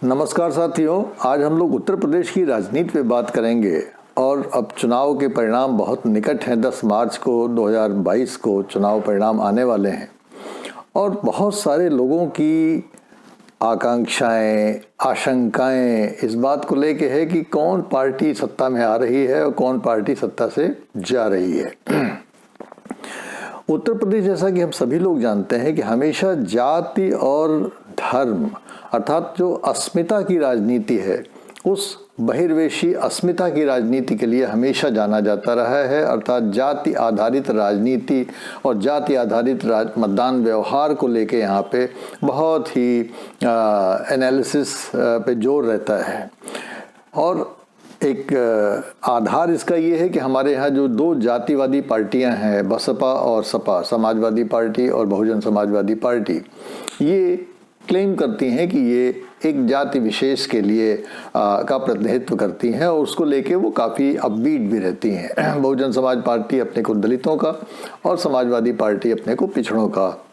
नमस्कार साथियों, आज हम लोग उत्तर प्रदेश की राजनीति पे बात करेंगे। और अब चुनाव के परिणाम बहुत निकट हैं। 10 मार्च को 2022 को चुनाव परिणाम आने वाले हैं और बहुत सारे लोगों की आकांक्षाएं, आशंकाएं इस बात को लेके है कि कौन पार्टी सत्ता में आ रही है और कौन पार्टी सत्ता से जा रही है। उत्तर प्रदेश, जैसा कि हम सभी लोग जानते हैं, कि हमेशा जाति और धर्म अर्थात जो अस्मिता की राजनीति है, उस बहिर्वेशी अस्मिता की राजनीति के लिए हमेशा जाना जाता रहा है। अर्थात जाति आधारित राजनीति और जाति आधारित मतदान व्यवहार को लेके यहाँ पे बहुत ही एनालिसिस पे जोर रहता है। और एक आधार इसका ये है कि हमारे यहाँ जो दो जातिवादी पार्टियां हैं, बसपा और सपा, समाजवादी पार्टी और बहुजन समाजवादी पार्टी, ये क्लेम करती हैं कि ये एक जाति विशेष के लिए का प्रतिनिधित्व करती हैं और उसको लेके वो काफ़ी अपबीट भी रहती हैं। बहुजन समाज पार्टी अपने को दलितों का और समाजवादी पार्टी अपने को पिछड़ों का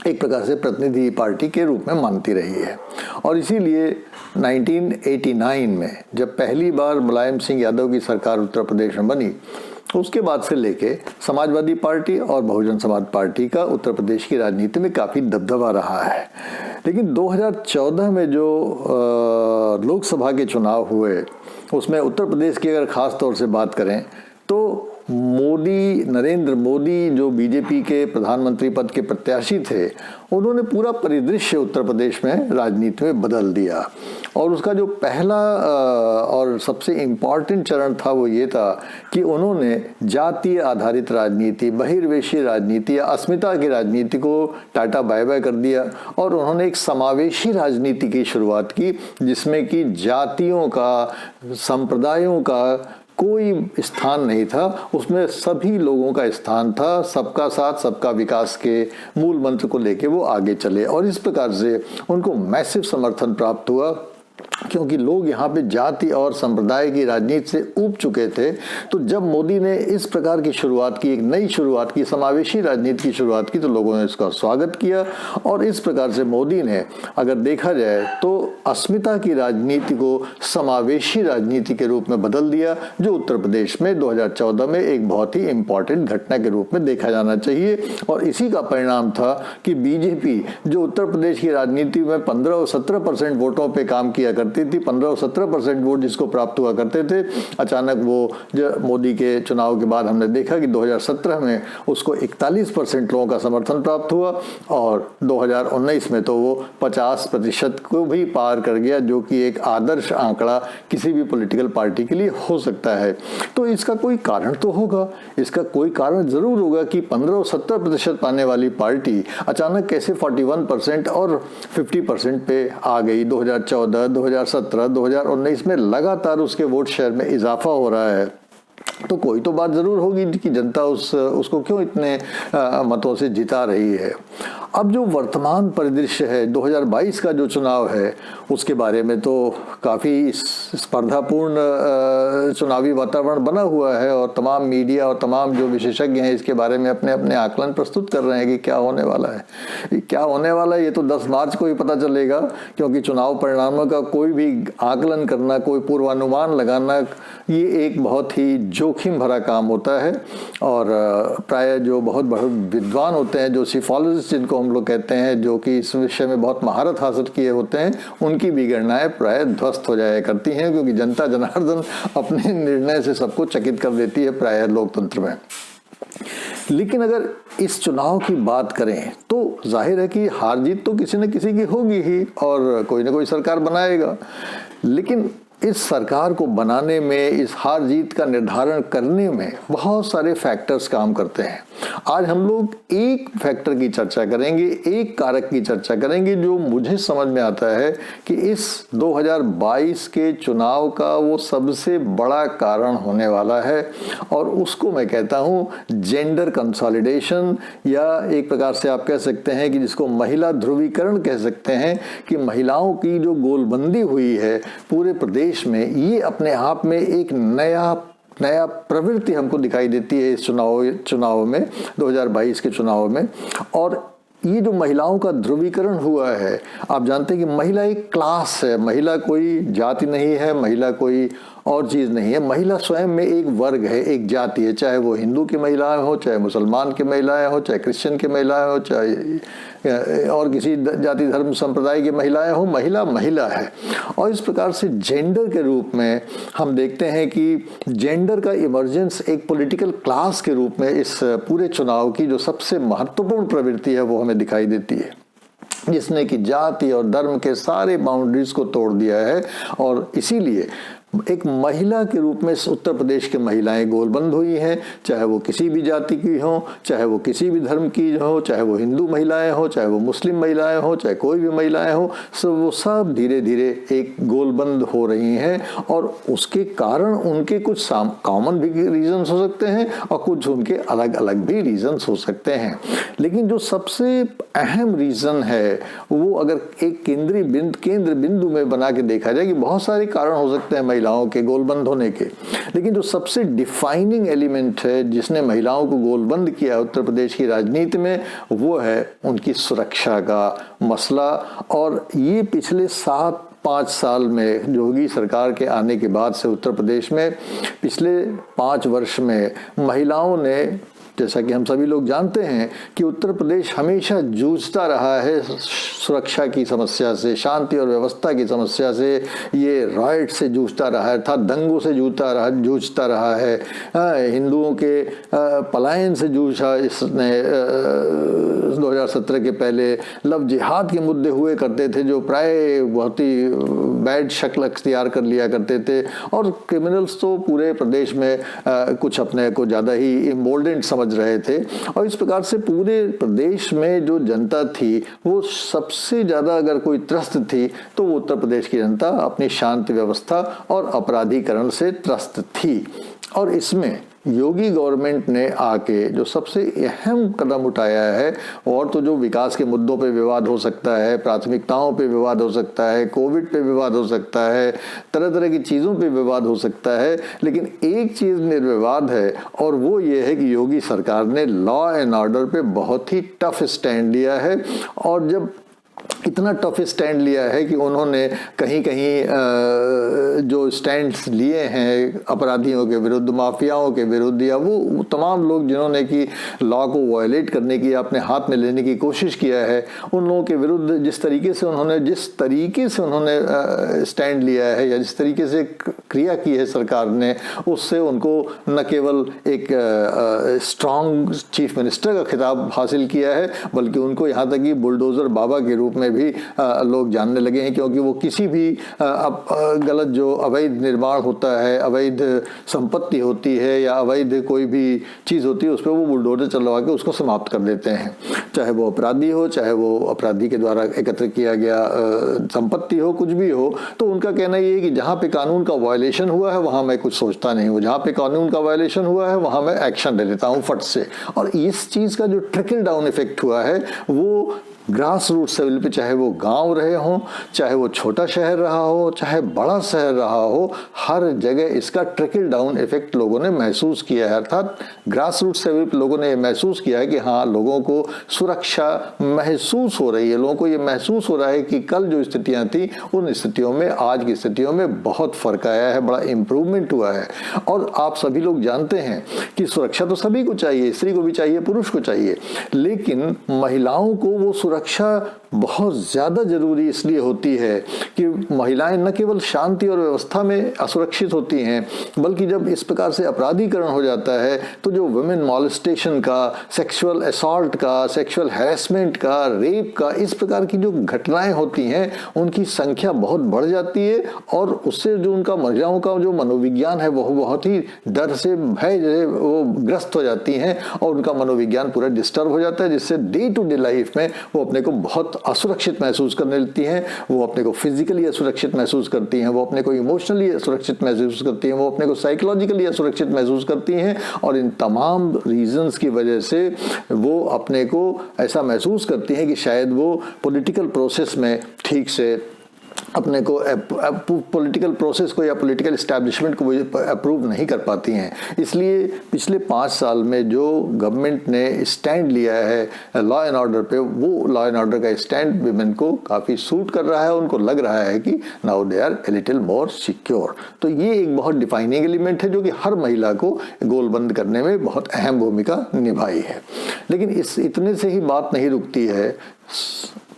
एक प्रकार से प्रतिनिधि पार्टी के रूप में मानती रही है। और इसीलिए 1989 में जब पहली बार मुलायम सिंह यादव की सरकार उत्तर प्रदेश में बनी, उसके बाद से लेके समाजवादी पार्टी और बहुजन समाज पार्टी का उत्तर प्रदेश की राजनीति में काफ़ी दबदबा रहा है। लेकिन 2014 में जो लोकसभा के चुनाव हुए, उसमें उत्तर प्रदेश की अगर ख़ास तौर से बात करें तो नरेंद्र मोदी जो बीजेपी के प्रधानमंत्री पद के प्रत्याशी थे, उन्होंने पूरा परिदृश्य उत्तर प्रदेश में राजनीति में बदल दिया। और उसका जो पहला और सबसे इम्पॉर्टेंट चरण था वो ये था कि उन्होंने जातीय आधारित राजनीति, बहिर्वेशी राजनीति या अस्मिता की राजनीति को टाटा बाय बाय कर दिया और उन्होंने एक समावेशी राजनीति की शुरुआत की, जिसमें कि जातियों का, संप्रदायों का कोई स्थान नहीं था। उसमें सभी लोगों का स्थान था। सबका साथ सबका विकास के मूल मंत्र को लेके वो आगे चले और इस प्रकार से उनको मैसिव समर्थन प्राप्त हुआ, क्योंकि लोग यहाँ पे जाति और संप्रदाय की राजनीति से ऊब चुके थे। तो जब मोदी ने इस प्रकार की शुरुआत की, एक नई शुरुआत की, समावेशी राजनीति की शुरुआत की, तो लोगों ने इसका स्वागत किया। और इस प्रकार से मोदी ने, अगर देखा जाए तो, अस्मिता की राजनीति को समावेशी राजनीति के रूप में बदल दिया, जो उत्तर प्रदेश में 2014 में एक बहुत ही इम्पॉर्टेंट घटना के रूप में देखा जाना चाहिए। और इसी का परिणाम था कि बीजेपी, जो उत्तर प्रदेश की राजनीति में 15 और 17% वोटों पर काम किया करती थी, 15 और 17% वोट जिसको प्राप्त हुआ करते थे, अचानक वो मोदी के चुनाव के बाद हमने देखा कि 2017 में उसको 41% लोगों का समर्थन प्राप्त हुआ और 2019 में तो वो 50% को भी पार कर गया, जो कि एक आदर्श आंकड़ा किसी भी पॉलिटिकल पार्टी के लिए हो सकता है। तो इसका कोई कारण तो होगा, इसका कोई कारण जरूर होगा कि 15 और 70% पाने वाली पार्टी अचानक कैसे 41% और 50% पे आ गई। 2014, 2017, 2019 में लगातार उसके वोट शेयर में इजाफा हो रहा है। तो कोई तो बात जरूर होगी कि जनता उसको क्यों इतने मतों से जिता रही है। अब जो वर्तमान परिदृश्य है, 2022 का जो चुनाव है, उसके बारे में तो काफ़ी स्पर्धापूर्ण चुनावी वातावरण बना हुआ है और तमाम मीडिया और तमाम जो विशेषज्ञ हैं इसके बारे में अपने अपने आकलन प्रस्तुत कर रहे हैं कि क्या होने वाला है। क्या होने वाला है ये तो 10 मार्च को ही पता चलेगा, क्योंकि चुनाव परिणामों का कोई भी आकलन करना, कोई पूर्वानुमान लगाना, ये एक बहुत ही जोखिम भरा काम होता है। और प्राय जो बहुत बड़े विद्वान होते हैं, जो सिफोलॉजिस्ट जिनको हम लोग कहते हैं, जो कि इस विषय में बहुत महारत हासिल किए होते हैं, उनकी भी गणनाएं प्राय ध्वस्त हो जाया करती हैं, क्योंकि जनता जनार्दन अपने निर्णय से सबको चकित कर देती है प्राय लोकतंत्र में। लेकिन अगर इस चुनाव की बात करें तो जाहिर है कि हार जीत तो किसी न किसी की होगी ही और कोई ना कोई सरकार बनाएगा। लेकिन इस सरकार को बनाने में, इस हार जीत का निर्धारण करने में बहुत सारे फैक्टर्स काम करते हैं। आज हम लोग एक फैक्टर की चर्चा करेंगे, एक कारक की चर्चा करेंगे जो मुझे समझ में आता है कि इस 2022 के चुनाव का वो सबसे बड़ा कारण होने वाला है, और उसको मैं कहता हूँ जेंडर कंसोलिडेशन, या एक प्रकार से आप कह सकते हैं कि जिसको महिला ध्रुवीकरण कह सकते हैं, कि महिलाओं की जो गोलबंदी हुई है पूरे प्रदेश में, ये अपने आप में एक नया प्रवृत्ति हमको दिखाई देती है इस चुनाव में, 2022 के चुनाव में। और ये जो महिलाओं का ध्रुवीकरण हुआ है, आप जानते हैं कि महिला एक क्लास है, महिला कोई जाति नहीं है, महिला कोई और चीज़ नहीं है, महिला स्वयं में एक वर्ग है, एक जाति है। चाहे वो हिंदू की महिलाएं हो, चाहे मुसलमान की महिलाएं हो, चाहे क्रिश्चियन की महिलाएं हो, चाहे और किसी जाति धर्म संप्रदाय की महिलाएं हो, महिला महिला है। और इस प्रकार से जेंडर के रूप में हम देखते हैं कि जेंडर का इमर्जेंस एक पॉलिटिकल क्लास के रूप में इस पूरे चुनाव की जो सबसे महत्वपूर्ण प्रवृत्ति है वो हमें दिखाई देती है, जिसने कि जाति और धर्म के सारे बाउंड्रीज को तोड़ दिया है। और इसीलिए एक महिला के रूप में उत्तर प्रदेश की महिलाएं गोलबंद हुई हैं, चाहे वो किसी भी जाति की हो, चाहे वो किसी भी धर्म की हो, चाहे वो हिंदू महिलाएं हो, चाहे वो मुस्लिम महिलाएं हो, चाहे कोई भी महिलाएं हो, वो सब धीरे धीरे एक गोलबंद हो रही हैं। और उसके कारण उनके कुछ कॉमन भी रीजंस हो सकते हैं और कुछ उनके अलग अलग भी रीजंस हो सकते हैं। लेकिन जो सबसे अहम रीजन है वो अगर एक केंद्र बिंदु में बना के देखा जाए कि बहुत सारे कारण हो सकते हैं महिलाओं के गोलबंद होने के, लेकिन जो सबसे डिफाइनिंग एलिमेंट है जिसने महिलाओं को गोलबंद किया उत्तर प्रदेश की राजनीति में, वो है उनकी सुरक्षा का मसला। और ये पिछले 5 साल में योगी सरकार के आने के बाद से उत्तर प्रदेश में पिछले 5 वर्ष में महिलाओं ने, जैसा कि हम सभी लोग जानते हैं कि उत्तर प्रदेश हमेशा जूझता रहा है सुरक्षा की समस्या से, शांति और व्यवस्था की समस्या से, ये राइट से जूझता रहा है, अर्थात दंगों से जूझता रहा है, हिंदुओं के पलायन से जूझा इसने। 2017 के पहले लव जिहाद के मुद्दे हुए करते थे जो प्राय बहुत ही बैड शक्ल अख्तियार कर लिया करते थे, और क्रिमिनल्स तो पूरे प्रदेश में कुछ अपने को ज़्यादा ही इम्बोल्डेंट समझ रहे थे। और इस प्रकार से पूरे प्रदेश में जो जनता थी वो सबसे ज़्यादा अगर कोई त्रस्त थी तो वो उत्तर प्रदेश की जनता अपनी शांति व्यवस्था और अपराधीकरण से त्रस्त थी। और इसमें योगी गवर्नमेंट ने आके जो सबसे अहम कदम उठाया है, और तो जो विकास के मुद्दों पे विवाद हो सकता है, प्राथमिकताओं पे विवाद हो सकता है, कोविड पे विवाद हो सकता है, तरह तरह की चीज़ों पे विवाद हो सकता है, लेकिन एक चीज़ निर्विवाद है और वो ये है कि योगी सरकार ने लॉ एंड ऑर्डर पे बहुत ही टफ स्टैंड लिया है। और जब इतना टफ स्टैंड लिया है कि उन्होंने कहीं कहीं जो स्टैंड्स लिए हैं अपराधियों के विरुद्ध, माफियाओं के विरुद्ध, या वो तमाम लोग जिन्होंने कि लॉ को वायलेट करने की, अपने हाथ में लेने की कोशिश किया है, उन लोगों के विरुद्ध जिस तरीके से उन्होंने स्टैंड लिया है या जिस तरीके से क्रिया की है सरकार ने, उससे उनको न केवल एक स्ट्रॉन्ग चीफ मिनिस्टर का खिताब हासिल किया है, बल्कि उनको यहाँ तक कि बुलडोजर बाबा के रूप में भी लोग जानने लगे हैं, क्योंकि वो किसी भी गलत जो अवैध निर्माण होता है, अवैध संपत्ति होती है या अवैध कोई भी चीज़ होती है, उस पर वो बुलडोजर चलवा के उसको समाप्त कर देते हैं। चाहे वो अपराधी हो, चाहे वो अपराधी के द्वारा एकत्र किया गया संपत्ति हो, कुछ भी हो, तो उनका कहना ये है कि जहाँ पे कानून का वायलेशन हुआ है वहाँ मैं कुछ सोचता नहीं हूँ, जहाँ पे कानून का वायलेशन हुआ है वहाँ मैं एक्शन ले लेता हूँ फट से। और इस चीज़ का जो ट्रिकल डाउन इफेक्ट हुआ है वो ग्रास रूट लेवल पे, चाहे वो गांव रहे हों, चाहे वो छोटा शहर रहा हो, चाहे बड़ा शहर रहा हो, हर जगह इसका ट्रिकल डाउन इफेक्ट लोगों ने महसूस किया है। अर्थात ग्रास रूट लेवल पे लोगों ने महसूस किया है कि हाँ, लोगों को सुरक्षा महसूस हो रही है, लोगों को ये महसूस हो रहा है कि कल जो स्थितियां थी उन स्थितियों में आज की स्थितियों में बहुत फर्क आया है, बड़ा इम्प्रूवमेंट हुआ है। और आप सभी लोग जानते हैं कि सुरक्षा तो सभी को चाहिए, स्त्री को भी चाहिए, पुरुष को चाहिए, लेकिन महिलाओं को वो सुरक्षा बहुत ज़्यादा ज़रूरी इसलिए होती है कि महिलाएं न केवल शांति और व्यवस्था में असुरक्षित होती हैं, बल्कि जब इस प्रकार से अपराधीकरण हो जाता है तो जो वुमेन मॉलेस्टेशन का, सेक्सुअल असॉल्ट का, सेक्सुअल हैरेसमेंट का, रेप का, इस प्रकार की जो घटनाएं होती हैं उनकी संख्या बहुत बढ़ जाती है। और उससे जो उनका महिलाओं का जो मनोविज्ञान है वो बहुत ही डर से, भय से वो ग्रस्त हो जाती हैं और उनका मनोविज्ञान पूरा डिस्टर्ब हो जाता है, जिससे डे टू डे लाइफ में वो अपने को बहुत असुरक्षित महसूस करने लगती हैं, वो अपने को फिजिकली असुरक्षित महसूस करती हैं, वो अपने को इमोशनली असुरक्षित महसूस करती हैं, वो अपने को साइकोलॉजिकली असुरक्षित महसूस करती हैं। और इन तमाम रीजंस की वजह से वो अपने को ऐसा महसूस करती हैं कि शायद वो पॉलिटिकल प्रोसेस में ठीक से अपने को पॉलिटिकल प्रोसेस को या पॉलिटिकल इस्टेब्लिशमेंट को अप्रूव नहीं कर पाती हैं। इसलिए पिछले 5 साल में जो गवर्नमेंट ने स्टैंड लिया है लॉ एंड ऑर्डर पे, वो लॉ एंड ऑर्डर का स्टैंड विमेन को काफ़ी सूट कर रहा है। उनको लग रहा है कि now they are a little more secure. तो ये एक बहुत डिफाइनिंग एलिमेंट है जो कि हर महिला को गोलबंद करने में बहुत अहम भूमिका निभाई है। लेकिन इस इतने से ही बात नहीं रुकती है।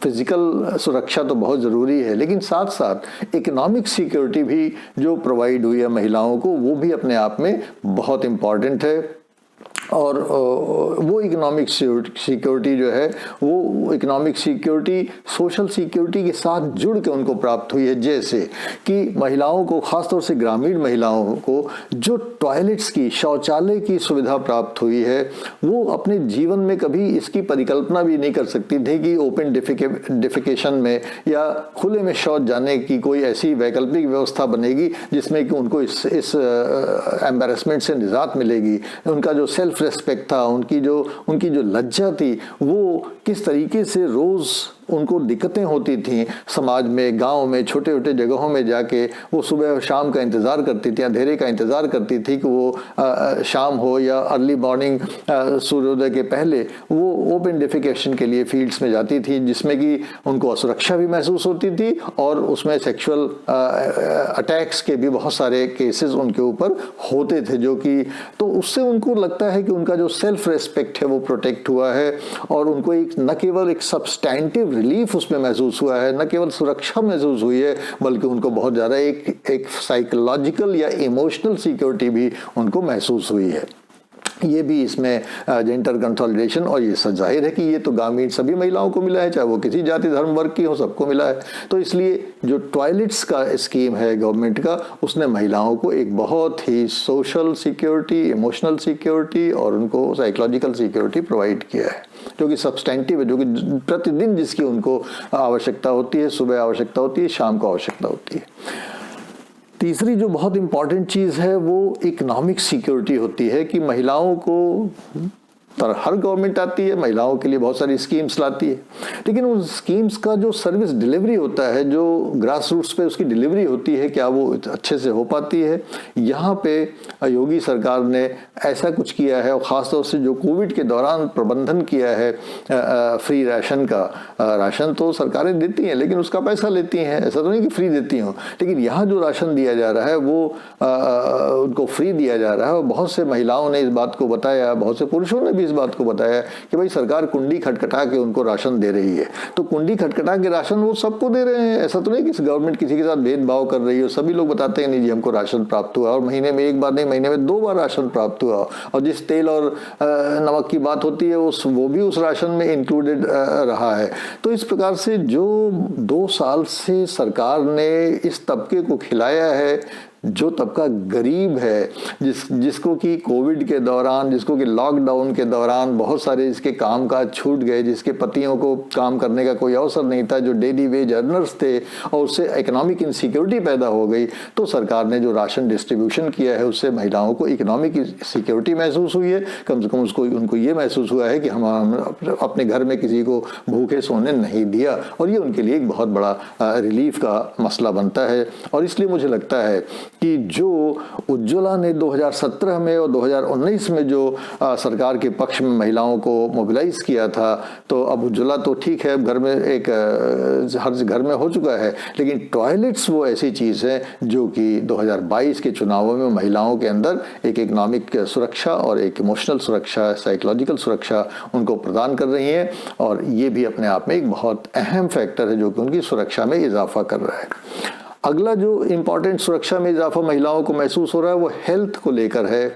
फिजिकल सुरक्षा तो बहुत ज़रूरी है, लेकिन साथ साथ इकोनॉमिक सिक्योरिटी भी जो प्रोवाइड हुई है महिलाओं को, वो भी अपने आप में बहुत इम्पॉर्टेंट है। और वो इकोनॉमिक सिक्योरिटी जो है, वो इकोनॉमिक सिक्योरिटी सोशल सिक्योरिटी के साथ जुड़ के उनको प्राप्त हुई है। जैसे कि महिलाओं को, ख़ासतौर से ग्रामीण महिलाओं को, जो टॉयलेट्स की, शौचालय की सुविधा प्राप्त हुई है, वो अपने जीवन में कभी इसकी परिकल्पना भी नहीं कर सकती थी कि ओपन डिफिकेशन में या खुले में शौच जाने की कोई ऐसी वैकल्पिक व्यवस्था बनेगी जिसमें कि उनको इस एम्बैरेसमेंट से निजात मिलेगी। उनका जो सेल्फ रेस्पेक्ट था, उनकी जो लज्जा थी, वो किस तरीके से रोज़ उनको दिक्कतें होती थी समाज में, गांव में, छोटे छोटे जगहों में जाके वो सुबह और शाम का इंतज़ार करती थी, अंधेरे का इंतज़ार करती थी कि वो शाम हो या अर्ली मॉर्निंग सूर्योदय के पहले वो ओपन डिफिकेशन के लिए फील्ड्स में जाती थी, जिसमें कि उनको असुरक्षा भी महसूस होती थी और उसमें सेक्सुअल अटैक्स के भी बहुत सारे केसेस उनके ऊपर होते थे, जो कि तो उससे उनको लगता है कि उनका जो सेल्फ रेस्पेक्ट है वो प्रोटेक्ट हुआ है और उनको एक न केवल एक सब्सटैंटिव रिलीफ उसमें महसूस हुआ है, न केवल सुरक्षा महसूस हुई है, बल्कि उनको बहुत ज़्यादा एक साइकोलॉजिकल या इमोशनल सिक्योरिटी भी उनको महसूस हुई है। ये भी इसमें जेंडर कंसोलिडेशन, और ये जाहिर है कि ये तो ग्रामीण सभी महिलाओं को मिला है, चाहे वो किसी जाति धर्म वर्ग की हो, सबको मिला है। तो इसलिए जो टॉयलेट्स का स्कीम है गवर्नमेंट का, उसने महिलाओं को एक बहुत ही सोशल सिक्योरिटी, इमोशनल सिक्योरिटी और उनको साइकोलॉजिकल सिक्योरिटी प्रोवाइड किया है, जो कि सब्सटेंटिव है, जो कि प्रतिदिन जिसकी उनको आवश्यकता होती है, सुबह आवश्यकता होती है, शाम को आवश्यकता होती है। तीसरी जो बहुत इम्पॉर्टेंट चीज़ है वो इकोनॉमिक सिक्योरिटी होती है कि महिलाओं को, हर गवर्नमेंट आती है, महिलाओं के लिए बहुत सारी स्कीम्स लाती है, लेकिन उन स्कीम्स का जो सर्विस डिलीवरी होता है, जो ग्रास रूट्स पे उसकी डिलीवरी होती है, क्या वो अच्छे से हो पाती है? यहाँ पे योगी सरकार ने ऐसा कुछ किया है, और ख़ासतौर से जो कोविड के दौरान प्रबंधन किया है फ्री राशन का। राशन तो सरकारें देती हैं, लेकिन उसका पैसा लेती हैं, ऐसा तो नहीं कि फ्री देती हों, लेकिन यहाँ जो राशन दिया जा रहा है वो उनको फ्री दिया जा रहा है। और बहुत से महिलाओं ने इस बात को बताया, बहुत से पुरुषों ने भी इस बात को बताया कि भाई सरकार कुंडी खटखटा के उनको राशन दे रही है। तो कुंडी खटखटा के राशन वो सबको दे रहे हैं, ऐसा तो नहीं कि गवर्नमेंट किसी के साथ भेदभाव कर रही है। सभी लोग बताते हैं नहीं जी हमको राशन प्राप्त हुआ, और महीने में एक बार नहीं, महीने में 2 बार राशन प्राप्त हुआ। और जिस तेल और नमक की बात होती है वो भी उस राशन में इंक्लूडेड रहा है। तो इस प्रकार से जो 2 साल से सरकार ने इस तबके को खिलाया है, जो तबका गरीब है, जिसको कि कोविड के दौरान, जिसको कि लॉकडाउन के दौरान बहुत सारे इसके कामकाज छूट गए, जिसके पतियों को काम करने का कोई अवसर नहीं था, जो डेली वेज अर्नर्स थे, और उससे इकोनॉमिक इनसिक्योरिटी पैदा हो गई, तो सरकार ने जो राशन डिस्ट्रीब्यूशन किया है उससे महिलाओं को इकोनॉमिक सिक्योरिटी महसूस हुई है। कम से कम उनको ये महसूस हुआ है कि हम अपने घर में किसी को भूखे सोने नहीं दिया, और ये उनके लिए एक बहुत बड़ा रिलीफ का मसला बनता है। और इसलिए मुझे लगता है कि जो उज्ज्वला ने 2017 में और 2019 में जो सरकार के पक्ष में महिलाओं को मोबिलाइज किया था, तो अब उज्ज्वला तो ठीक है, घर में एक हर घर में हो चुका है, लेकिन टॉयलेट्स वो ऐसी चीज़ है जो कि 2022 के चुनावों में महिलाओं के अंदर एक इकोनॉमिक सुरक्षा और एक इमोशनल सुरक्षा, साइकोलॉजिकल सुरक्षा उनको प्रदान कर रही है। और ये भी अपने आप में एक बहुत अहम फैक्टर है जो कि उनकी सुरक्षा में इजाफा कर रहा है। अगला जो इम्पॉर्टेंट सुरक्षा में इजाफा महिलाओं को महसूस हो रहा है वो हेल्थ को लेकर है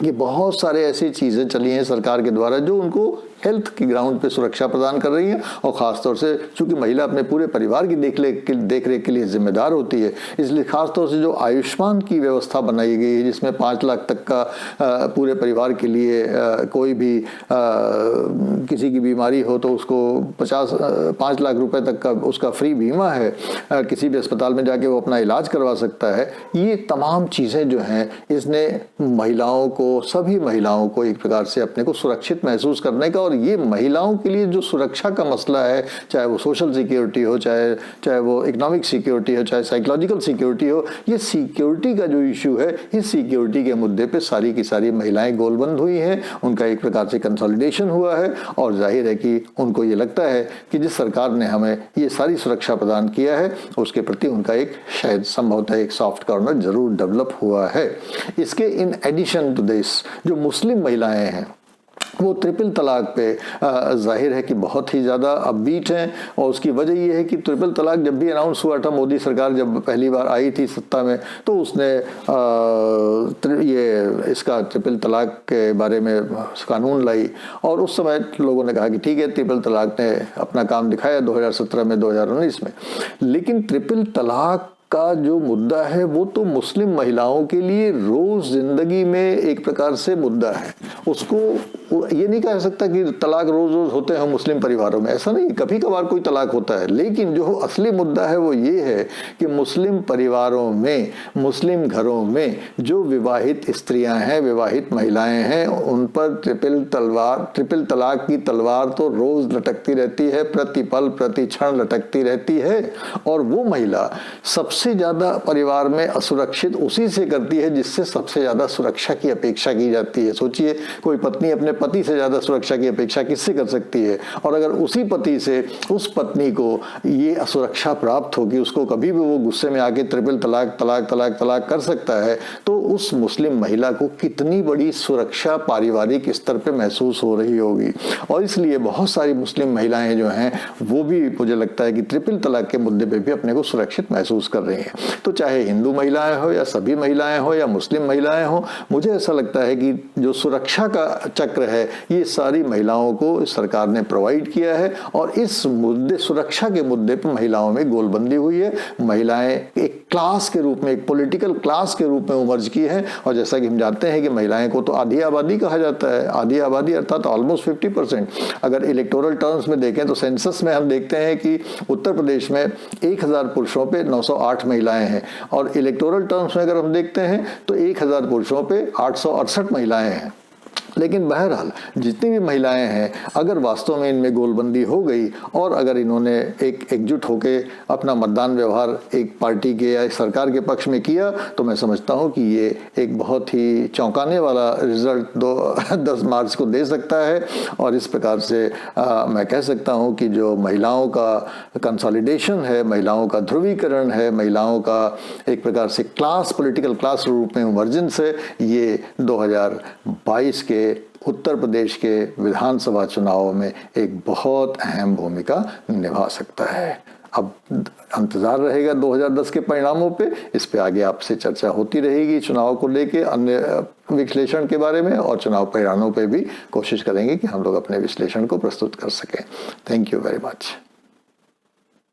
कि बहुत सारे ऐसी चीज़ें चली हैं सरकार के द्वारा जो उनको हेल्थ के ग्राउंड पे सुरक्षा प्रदान कर रही है। और ख़ासतौर से चूँकि महिला अपने पूरे परिवार की देख रेख के लिए जिम्मेदार होती है, इसलिए ख़ासतौर से जो आयुष्मान की व्यवस्था बनाई गई है, जिसमें 5 लाख तक का पूरे परिवार के लिए कोई भी किसी की बीमारी हो तो उसको 5 लाख रुपए तक का उसका फ्री बीमा है, किसी भी अस्पताल में जाके वो अपना इलाज करवा सकता है। ये तमाम चीज़ें जो हैं इसने महिलाओं को, सभी महिलाओं को एक प्रकार से अपने को सुरक्षित महसूस करने का और और ये महिलाओं के लिए जो सुरक्षा का मसला है, चाहे वो सोशल सिक्योरिटी हो, चाहे वो इकोनॉमिक सिक्योरिटी हो, चाहे साइकोलॉजिकल सिक्योरिटी हो, ये सिक्योरिटी का जो इशू है, इस सिक्योरिटी के मुद्दे पे सारी की सारी महिलाएं गोलबंद हुई हैं, उनका एक प्रकार से कंसोलिडेशन हुआ है। और जाहिर है कि उनको ये लगता है कि जिस सरकार ने हमें ये सारी सुरक्षा प्रदान किया है उसके प्रति उनका एक शायद संभवतः एक सॉफ्ट कॉर्नर जरूर डेवलप हुआ है। इसके इन एडिशन टू दिस जो मुस्लिम महिलाएं हैं वो ट्रिपल तलाक पे जाहिर है कि बहुत ही ज़्यादा अपबीट हैं। और उसकी वजह ये है कि ट्रिपल तलाक जब भी अनाउंस हुआ था, मोदी सरकार जब पहली बार आई थी सत्ता में, तो उसने ये इसका ट्रिपल तलाक के बारे में कानून लाई और उस समय लोगों ने कहा कि ठीक है, ट्रिपल तलाक ने अपना काम दिखाया 2017 में, 2019 में। लेकिन ट्रिपल तलाक का जो मुद्दा है वो तो मुस्लिम महिलाओं के लिए रोज जिंदगी में एक प्रकार से मुद्दा है। उसको ये नहीं कह सकता कि तलाक रोज रोज होते हैं मुस्लिम परिवारों में, ऐसा नहीं, कभी कभार कोई तलाक होता है। लेकिन जो असली मुद्दा है वो ये है कि मुस्लिम परिवारों में, मुस्लिम घरों में जो विवाहित स्त्रियां हैं, विवाहित महिलाएं हैं, उन पर ट्रिपल तलाक की तलवार तो रोज लटकती रहती है, प्रतिपल प्रति क्षण लटकती रहती है। और वो महिला सबसे ज्यादा परिवार में असुरक्षित उसी से करती है जिससे सबसे ज्यादा सुरक्षा की अपेक्षा की जाती है। सोचिए, कोई पत्नी अपने पति से ज्यादा सुरक्षा की अपेक्षा किससे कर सकती है? और अगर उसी पति से उस पत्नी को ये असुरक्षा प्राप्त होगी, उसको कभी भी वो गुस्से में आके ट्रिपल तलाक तलाक तलाक तलाक कर सकता है, तो उस मुस्लिम महिला को कितनी बड़ी सुरक्षा पारिवारिक स्तर पे महसूस हो रही होगी। और इसलिए बहुत सारी मुस्लिम महिलाएं जो हैं वो भी, मुझे लगता है कि ट्रिपल तलाक के मुद्दे पे भी अपने को सुरक्षित महसूस कर रही हैं। तो चाहे हिंदू महिलाएं हो या सभी महिलाएं हो या मुस्लिम महिलाएं हो, मुझे ऐसा लगता है कि जो सुरक्षा का चक्र है ये सारी महिलाओं को सरकार ने प्रोवाइड किया है। और इस मुद्दे, सुरक्षा के मुद्दे पर महिलाओं में गोलबंदी हुई है। महिलाएं एक क्लास के रूप में, एक पॉलिटिकल क्लास के रूप में उमर्ज की है। और जैसा कि हम जानते हैं कि महिलाएं को तो आधी आबादी कहा जाता है, आधी आबादी अर्थात ऑलमोस्ट 50%। अगर इलेक्टोरल टर्म्स में देखें तो सेंसस में हम देखते हैं कि उत्तर प्रदेश में 1000 पुरुषों पे 908 महिलाएं हैं, और इलेक्टोरल टर्म्स में अगर हम देखते हैं तो 1000 पुरुषों पे 868 महिलाएं हैं। लेकिन बहरहाल जितनी भी महिलाएं हैं, अगर वास्तव में इनमें गोलबंदी हो गई और अगर इन्होंने एक एकजुट होकर अपना मतदान व्यवहार एक पार्टी के या सरकार के पक्ष में किया, तो मैं समझता हूं कि ये एक बहुत ही चौंकाने वाला रिजल्ट 10 मार्च को दे सकता है। और इस प्रकार से मैं कह सकता हूं कि जो महिलाओं का कंसोलिडेशन है, महिलाओं का ध्रुवीकरण है, महिलाओं का एक प्रकार से क्लास, पॉलिटिकल क्लास रूप में इमर्जेंस है, ये 2022 के उत्तर प्रदेश के विधानसभा चुनावों में एक बहुत अहम भूमिका निभा सकता है। अब इंतजार रहेगा 2010 के परिणामों पे, इस पे आगे आपसे चर्चा होती रहेगी चुनाव को लेके, अन्य विश्लेषण के बारे में, और चुनाव परिणामों पे भी कोशिश करेंगे कि हम लोग अपने विश्लेषण को प्रस्तुत कर सकें। Thank you very much.